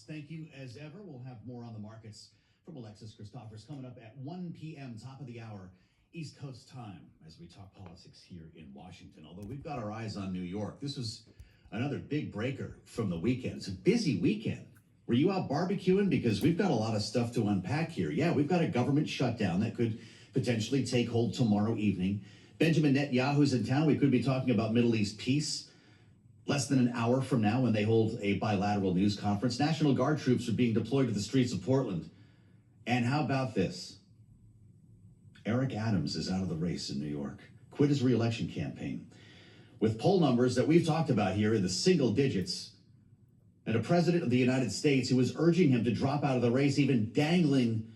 Alexis, thank you as ever. We'll have more on the markets from Alexis Christophers coming up at 1 p.m., top of the hour, East Coast time, as we talk politics here in Washington. Although we've got our eyes on New York. This was another big breaker from the weekend. It's a busy weekend. Were you out barbecuing? Because we've got a lot of stuff to unpack here. Yeah, we've got a government shutdown that could potentially take hold tomorrow evening. Benjamin Netanyahu's in town. We could be talking about Middle East peace less than an hour from now when they hold a bilateral news conference. National Guard troops are being deployed to the streets of Portland. And how about this? Eric Adams is out of the race in New York. Quit his re-election campaign. With poll numbers that we've talked about here in the single digits, and a president of the United States who was urging him to drop out of the race, even dangling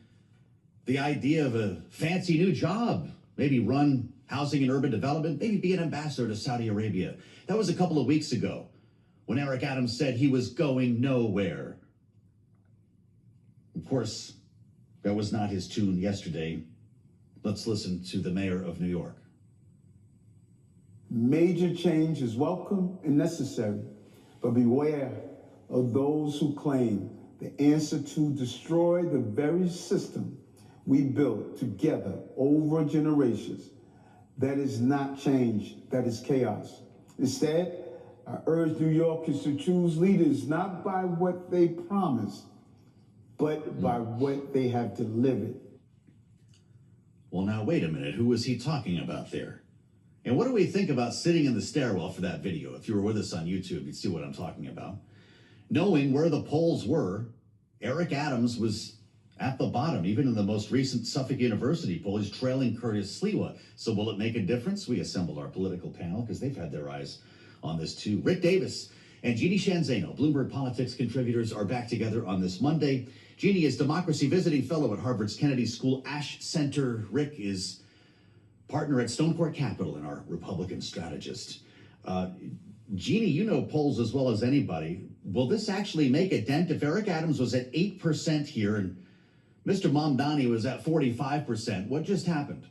the idea of a fancy new job, maybe run housing and urban development, maybe be an ambassador to Saudi Arabia. That was a couple of weeks ago when Eric Adams said he was going nowhere. Of course, that was not his tune yesterday. Let's listen to the mayor of New York. Major change is welcome and necessary, but beware of those who claim the answer to destroy the very system we built together over generations. That is not change, that is chaos. Instead, I urge New Yorkers to choose leaders not by what they promise, but by what they have delivered. Well, now, wait a minute. Who was he talking about there? And what do we think about sitting in the stairwell for that video? If you were with us on YouTube, you'd see what I'm talking about. Knowing where the polls were, Eric Adams was at the bottom, even in the most recent Suffolk University poll. He's trailing Curtis Sliwa. So will it make a difference? We assembled our political panel because they've had their eyes on this too. Rick Davis and Jeannie Shanzano, Bloomberg Politics contributors, are back together on this Monday. Jeannie is Democracy Visiting Fellow at Harvard's Kennedy School Ash Center. Rick is partner at Stone Court Capital and our Republican strategist. Jeannie, you know polls as well as anybody. Will this actually make a dent? If Eric Adams was at 8% here and Mr. Mamdani was at 45%, what just happened?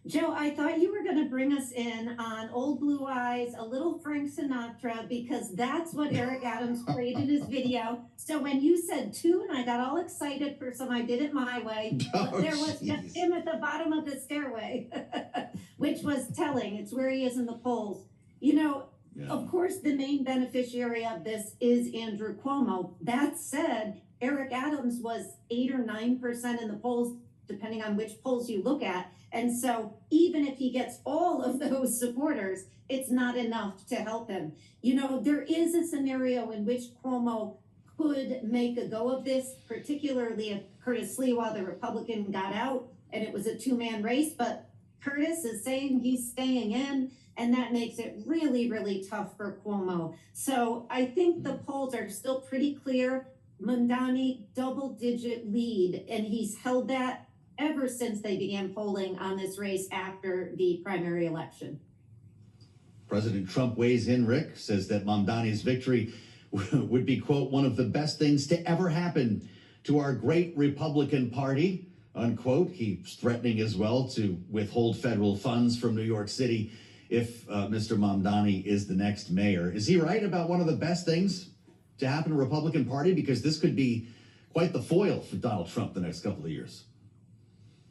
Joe, I thought you were going to bring us in on Old Blue Eyes, a little Frank Sinatra, because that's what Eric Adams played in his video. So when you said tune, I got all excited for some I did it my way. But there was just him at the bottom of the stairway, which was telling. It's where he is in the polls. You know, of course, the main beneficiary of this is Andrew Cuomo. That said, Eric Adams was 8 or 9% in the polls, depending on which polls you look at. And so even if he gets all of those supporters, it's not enough to help him. You know, there is a scenario in which Cuomo could make a go of this, particularly if Curtis Sliwa, the Republican, got out and it was a two-man race. But Curtis is saying he's staying in, and that makes it really, really tough for Cuomo. So I think the polls are still pretty clear. Mamdani, double-digit lead, and he's held that ever since they began polling on this race after the primary election. President Trump weighs in, Rick, says that Mamdani's victory would be, quote, one of the best things to ever happen to our great Republican Party, unquote. He's threatening as well to withhold federal funds from New York City if Mr. Mamdani is the next mayor. Is he right about one of the best things to happen to the Republican Party? Because this could be quite the foil for Donald Trump the next couple of years.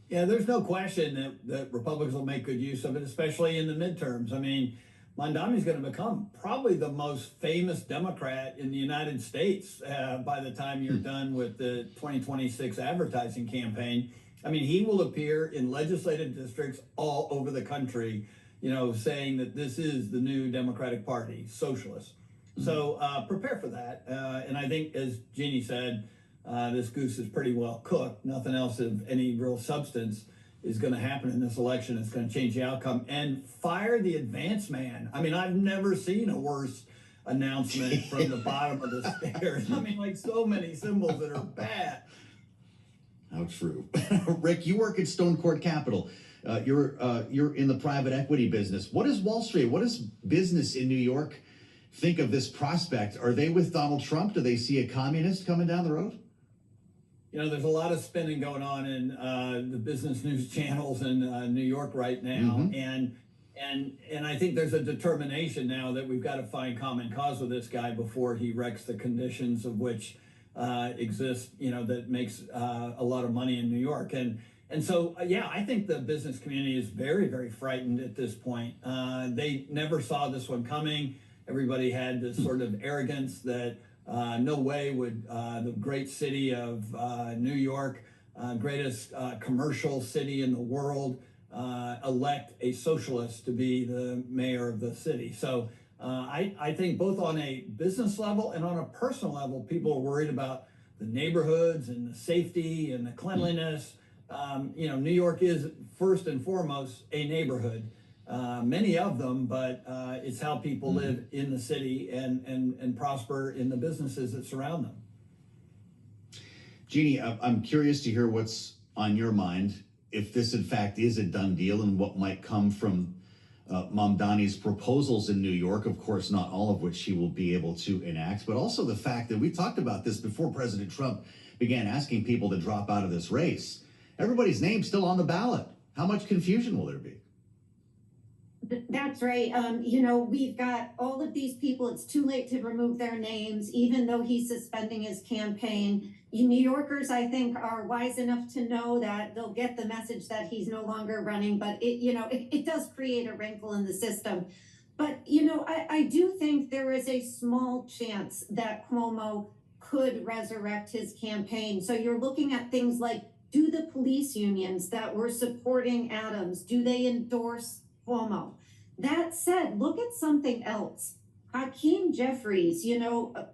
Yeah, there's no question that Republicans will make good use of it, especially in the midterms. I mean, Mamdani's going to become probably the most famous Democrat in the United States by the time you're done with the 2026 advertising campaign. I mean, he will appear in legislative districts all over the country, you know, saying that this is the new Democratic Party, socialist. So prepare for that. And I think, as Jeannie said, this goose is pretty well cooked. Nothing else of any real substance is going to happen in this election. It's going to change the outcome. And fire the advance man. I mean, I've never seen a worse announcement from the bottom of the stairs. I mean, like so many symbols that are bad. How true. Rick, you work at Stone Court Capital. You're in the private equity business. What is Wall Street? What does business in New York think of this prospect? Are they with Donald Trump? Do they see a communist coming down the road? You know, there's a lot of spinning going on in the business news channels in New York right now. And And I think there's a determination now that we've got to find common cause with this guy before he wrecks the conditions of which exist, that makes a lot of money in New York. And so, yeah, I think the business community is very, very frightened at this point. They never saw this one coming. Everybody had this sort of arrogance that no way would the great city of New York, greatest commercial city in the world, elect a socialist to be the mayor of the city. So I think both on a business level and on a personal level, people are worried about the neighborhoods and the safety and the cleanliness. New York is first and foremost a neighborhood. Many of them, but it's how people live in the city and prosper in the businesses that surround them. Jeannie, I'm curious to hear what's on your mind, if this in fact is a done deal and what might come from Mamdani's proposals in New York, of course, not all of which she will be able to enact, but also the fact that we talked about this before President Trump began asking people to drop out of this race. Everybody's name's still on the ballot. How much confusion will there be? That's right. We've got all of these people. It's too late to remove their names, even though he's suspending his campaign. New Yorkers, I think, are wise enough to know that they'll get the message that he's no longer running, but it does create a wrinkle in the system. But, I do think there is a small chance that Cuomo could resurrect his campaign. So you're looking at things like, do the police unions that were supporting Adams, do they endorse Cuomo? That said, look at something else. Hakeem Jeffries,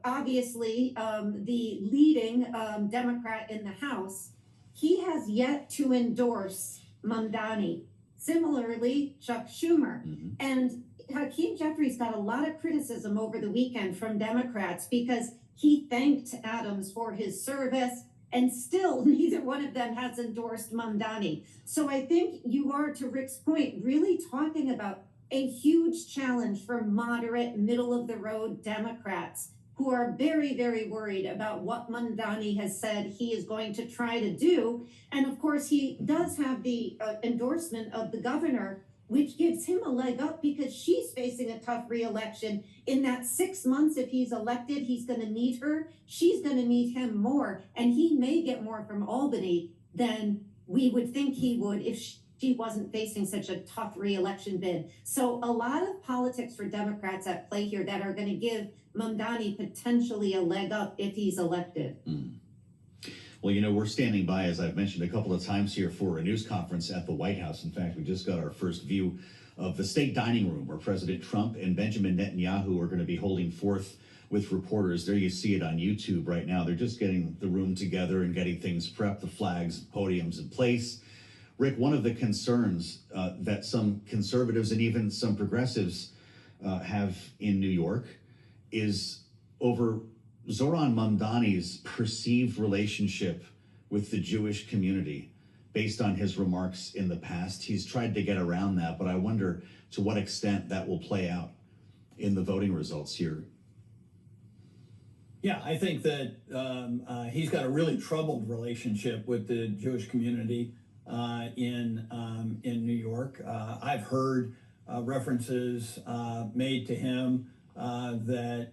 obviously the leading Democrat in the House, he has yet to endorse Mamdani. Similarly, Chuck Schumer. And Hakeem Jeffries got a lot of criticism over the weekend from Democrats because he thanked Adams for his service, and still neither one of them has endorsed Mamdani. So I think you are, to Rick's point, really talking about a huge challenge for moderate, middle-of-the-road Democrats who are very, very worried about what Mamdani has said he is going to try to do. And of course, he does have the endorsement of the governor, which gives him a leg up because she's facing a tough re-election. In that 6 months, if he's elected, he's going to need her. She's going to need him more. And he may get more from Albany than we would think he would if she wasn't facing such a tough re-election bid. So a lot of politics for Democrats at play here that are going to give Mamdani potentially a leg up if he's elected. Well, we're standing by, as I've mentioned a couple of times here, for a news conference at the White House. In fact, we just got our first view of the state dining room where President Trump and Benjamin Netanyahu are going to be holding forth with reporters. There you see it on YouTube right now. They're just getting the room together and getting things prepped, the flags, podiums in place. Rick, one of the concerns that some conservatives and even some progressives have in New York is over Zohran Mamdani's perceived relationship with the Jewish community based on his remarks in the past. He's tried to get around that, but I wonder to what extent that will play out in the voting results here. Yeah, I think that he's got a really troubled relationship with the Jewish community in New York. I've heard references made to him that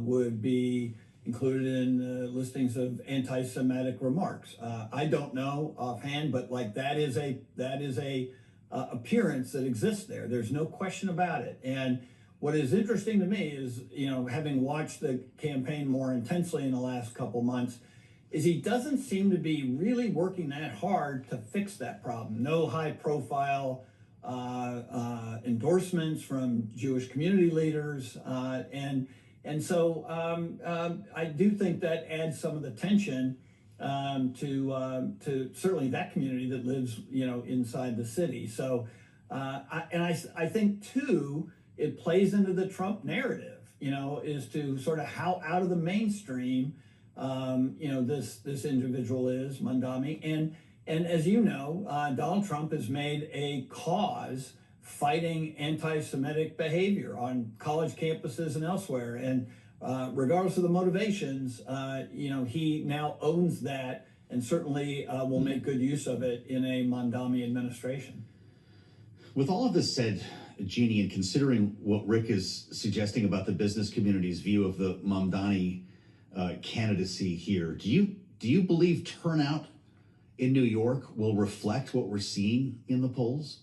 would be included in the listings of anti-Semitic remarks. I don't know offhand, but that is a appearance that exists there. There's no question about it. And what is interesting to me is, having watched the campaign more intensely in the last couple months, is he doesn't seem to be really working that hard to fix that problem. No high-profile endorsements from Jewish community leaders, and so I do think that adds some of the tension to certainly that community that lives inside the city. So I think too it plays into the Trump narrative, is to sort of how out of the mainstream this individual is, Mamdani. And as you know, Donald Trump has made a cause fighting anti-Semitic behavior on college campuses and elsewhere. And regardless of the motivations, he now owns that and certainly will make good use of it in a Mamdani administration. With all of this said, Jeannie, and considering what Rick is suggesting about the business community's view of the Mamdani candidacy here, do you believe turnout in New York will reflect what we're seeing in the polls?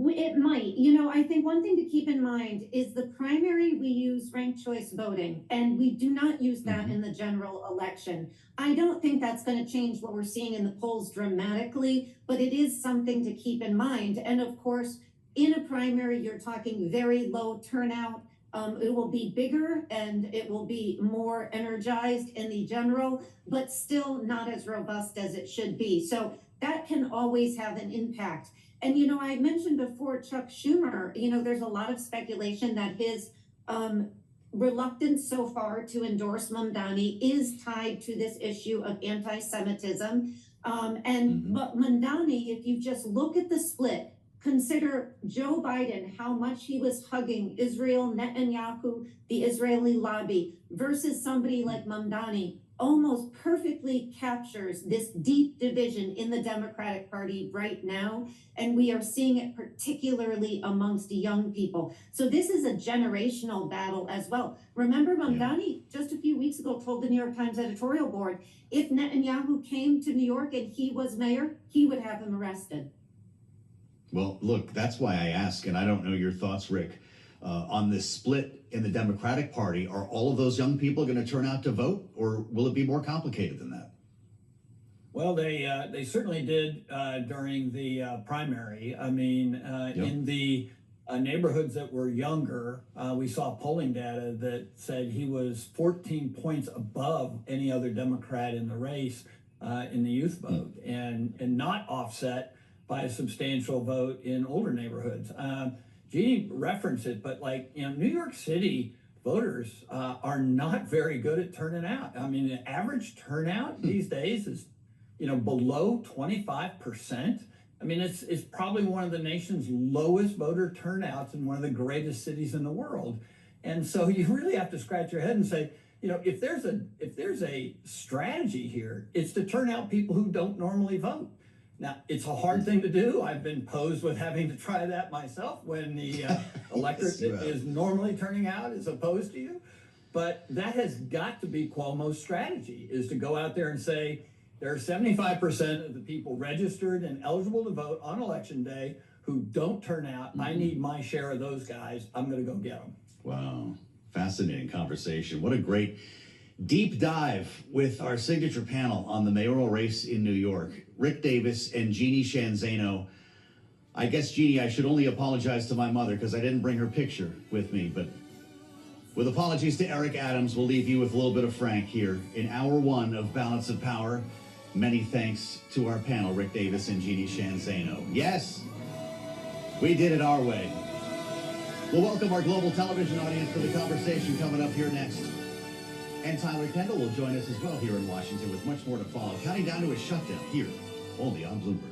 It might. You know, I think one thing to keep in mind is the primary, we use ranked choice voting, and we do not use that in the general election. I don't think that's going to change what we're seeing in the polls dramatically, but it is something to keep in mind. And of course, in a primary, you're talking very low turnout. It will be bigger and it will be more energized in the general, but still not as robust as it should be. So that can always have an impact. And, you know, I mentioned before Chuck Schumer, you know, there's a lot of speculation that his reluctance so far to endorse Mamdani is tied to this issue of anti-Semitism. But Mamdani, if you just look at the split, consider Joe Biden, how much he was hugging Israel, Netanyahu, the Israeli lobby, versus somebody like Mamdani, almost perfectly captures this deep division in the Democratic Party right now. And we are seeing it particularly amongst young people. So this is a generational battle as well. Remember, Mamdani just a few weeks ago told the New York Times editorial board, if Netanyahu came to New York and he was mayor, he would have him arrested. Well, look, that's why I ask, and I don't know your thoughts, Rick, on this split in the Democratic Party. Are all of those young people going to turn out to vote, or will it be more complicated than that? Well, they certainly did during the primary. I mean, in the neighborhoods that were younger, we saw polling data that said he was 14 points above any other Democrat in the race in the youth vote, and not offset by a substantial vote in older neighborhoods. Jeannie referenced it, but like, you know, New York City voters are not very good at turning out. I mean, the average turnout these days is, you know, below 25%. I mean, it's probably one of the nation's lowest voter turnouts in one of the greatest cities in the world. And so you really have to scratch your head and say, you know, if there's a strategy here, it's to turn out people who don't normally vote. Now, it's a hard thing to do. I've been posed with having to try that myself when the electorate is normally turning out as opposed to you. But that has got to be Cuomo's strategy, is to go out there and say, there are 75% of the people registered and eligible to vote on election day who don't turn out. I need my share of those guys. I'm going to go get them. Wow. Fascinating conversation. What a great deep dive with our signature panel on the mayoral race in New York. Rick Davis and Jeannie Shanzano. I guess, Jeannie, I should only apologize to my mother because I didn't bring her picture with me. But with apologies to Eric Adams, we'll leave you with a little bit of Frank here in hour one of Balance of Power. Many thanks to our panel, Rick Davis and Jeannie Shanzano. Yes, we did it our way. We'll welcome our global television audience to the conversation coming up here next. And Tyler Kendall will join us as well here in Washington with much more to follow, counting down to a shutdown here only on Bloomberg.